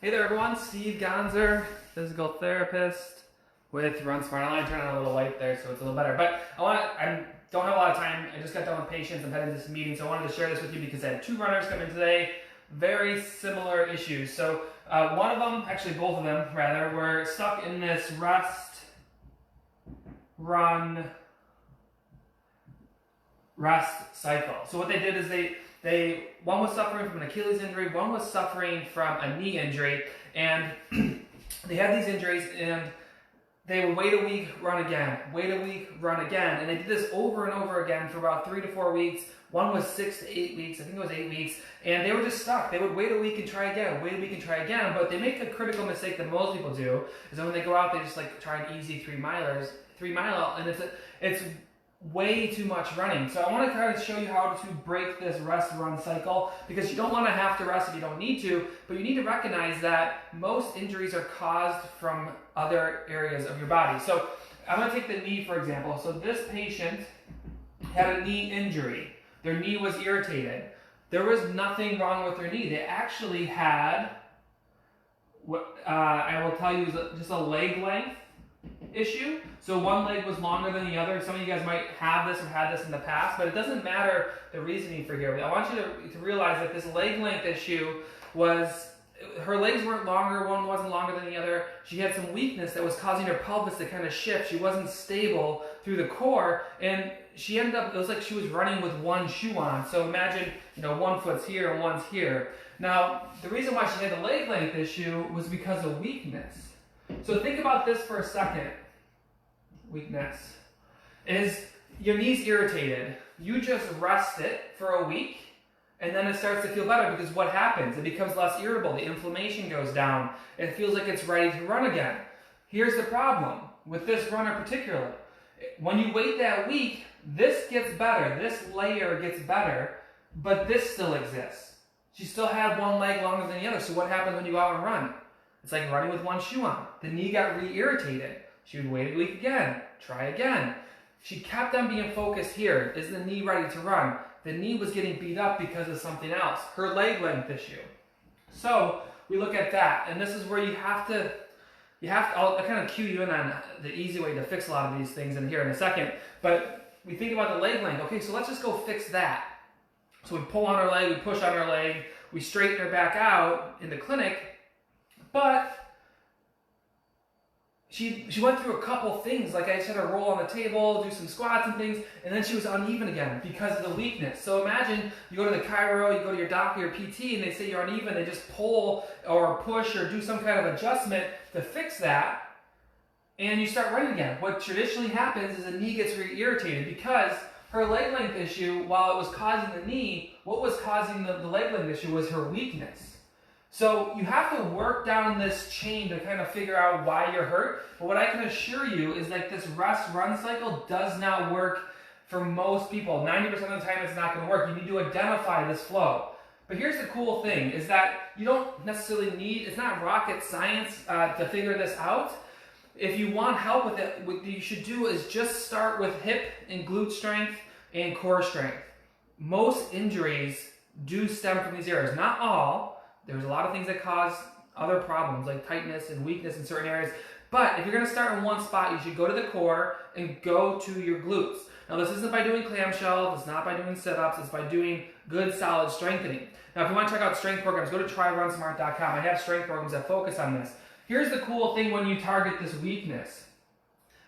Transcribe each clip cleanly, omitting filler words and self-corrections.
Hey there everyone, 𝗍𝗶𝗀𝗀, physical therapist with 𝗀𝗀. I turned on a little light there so it's a little better. But I don't have a lot of time. I just got done with patients. I'm heading to this meeting, so I wanted to share this with you because I had two runners come in today. Very similar issues. So one of them, actually both of them rather, were stuck in this rest, run, rest cycle. So what they did is one was suffering from an Achilles injury, one was suffering from a knee injury, and they had these injuries and they would wait a week, run again, wait a week, run again, and they did this over and over again for about 3 to 4 weeks. One was 6 to 8 weeks, I think it was 8 weeks, and they were just stuck. They would wait a week and try again, wait a week and try again, but they make a critical mistake that most people do, is that when they go out, they just like try an easy 3 mile, and it's way too much running. So I want to kind of show you how to break this rest-run cycle, because you don't want to have to rest if you don't need to, but you need to recognize that most injuries are caused from other areas of your body. So I'm going to take the knee for example. So this patient had a knee injury. Their knee was irritated. There was nothing wrong with their knee. They actually had what I will tell you is just a leg length issue. So one leg was longer than the other. Some of you guys might have this or had this in the past, but it doesn't matter the reasoning for here. I want you to realize that this leg length issue was, her legs weren't longer, one wasn't longer than the other. She had some weakness that was causing her pelvis to kind of shift. She wasn't stable through the core, and she ended up, it was like she was running with one shoe on. So imagine, one foot's here and one's here. Now, the reason why she had the leg length issue was because of weakness. So think about this for a second. Weakness is your knee's irritated. You just rest it for a week and then it starts to feel better, because what happens? It becomes less irritable. The inflammation goes down. It feels like it's ready to run again. Here's the problem with this runner particularly. When you wait that week, this gets better. This layer gets better, but this still exists. She still had one leg longer than the other. So what happens when you go out and run? It's like running with one shoe on. The knee got re-irritated. She would wait a week again, try again. She kept on being focused here. Is the knee ready to run? The knee was getting beat up because of something else, her leg length issue. So we look at that, and this is where you have to, I'll kind of cue you in on the easy way to fix a lot of these things in here in a second, but we think about the leg length. Okay, so let's just go fix that. So we pull on her leg, we push on her leg, we straighten her back out in the clinic, but she went through a couple things, like I just had her roll on the table, do some squats and things, and then she was uneven again because of the weakness. So imagine you go to the chiro, you go to your doctor, your PT, and they say you're uneven. They just pull or push or do some kind of adjustment to fix that, and you start running again. What traditionally happens is the knee gets irritated because her leg length issue, while it was causing the knee, what was causing the leg length issue was her weakness. So you have to work down this chain to kind of figure out why you're hurt. But what I can assure you is like this rest-run cycle does not work for most people. 90% of the time it's not going to work. You need to identify this flow. But here's the cool thing is that you don't necessarily need, it's not rocket science to figure this out. If you want help with it, what you should do is just start with hip and glute strength and core strength. Most injuries do stem from these areas. Not all. There's a lot of things that cause other problems like tightness and weakness in certain areas. But if you're going to start in one spot, you should go to the core and go to your glutes. Now this isn't by doing clamshell, it's not by doing sit-ups, it's by doing good solid strengthening. Now if you want to check out strength programs, go to tryrunSmart.com. I have strength programs that focus on this. Here's the cool thing when you target this weakness.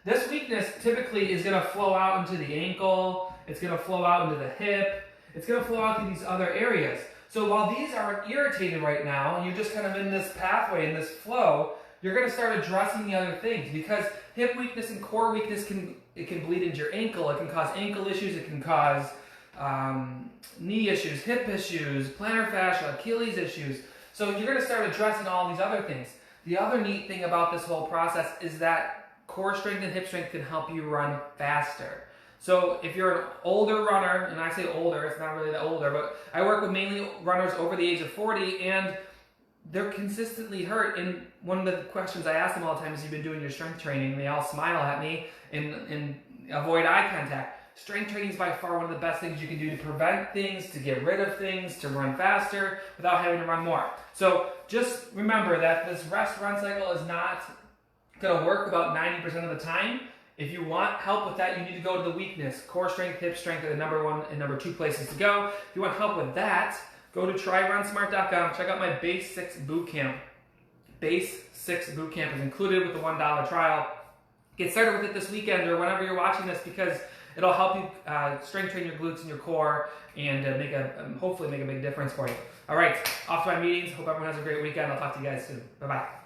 This weakness typically is going to flow out into the ankle, it's going to flow out into the hip, it's going to flow out to these other areas. So while these are irritated right now, and you're just kind of in this pathway, in this flow, you're going to start addressing the other things, because hip weakness and core weakness can bleed into your ankle. It can cause ankle issues. It can cause knee issues, hip issues, plantar fascia, Achilles issues. So you're going to start addressing all these other things. The other neat thing about this whole process is that core strength and hip strength can help you run faster. So if you're an older runner, and I say older, it's not really that older, but I work with mainly runners over the age of 40, and they're consistently hurt. And one of the questions I ask them all the time is, you've been doing your strength training, and they all smile at me and avoid eye contact. Strength training is by far one of the best things you can do to prevent things, to get rid of things, to run faster without having to run more. So just remember that this rest-run cycle is not going to work about 90% of the time. If you want help with that, you need to go to the weakness. Core strength, hip strength are the number 1 and number 2 places to go. If you want help with that, go to tryrunsmart.com. Check out my BaseSix Bootcamp. BaseSix Bootcamp is included with the $1 trial. Get started with it this weekend or whenever you're watching this, because it'll help you strength train your glutes and your core and hopefully make a big difference for you. All right, off to my meetings. Hope everyone has a great weekend. I'll talk to you guys soon. Bye-bye.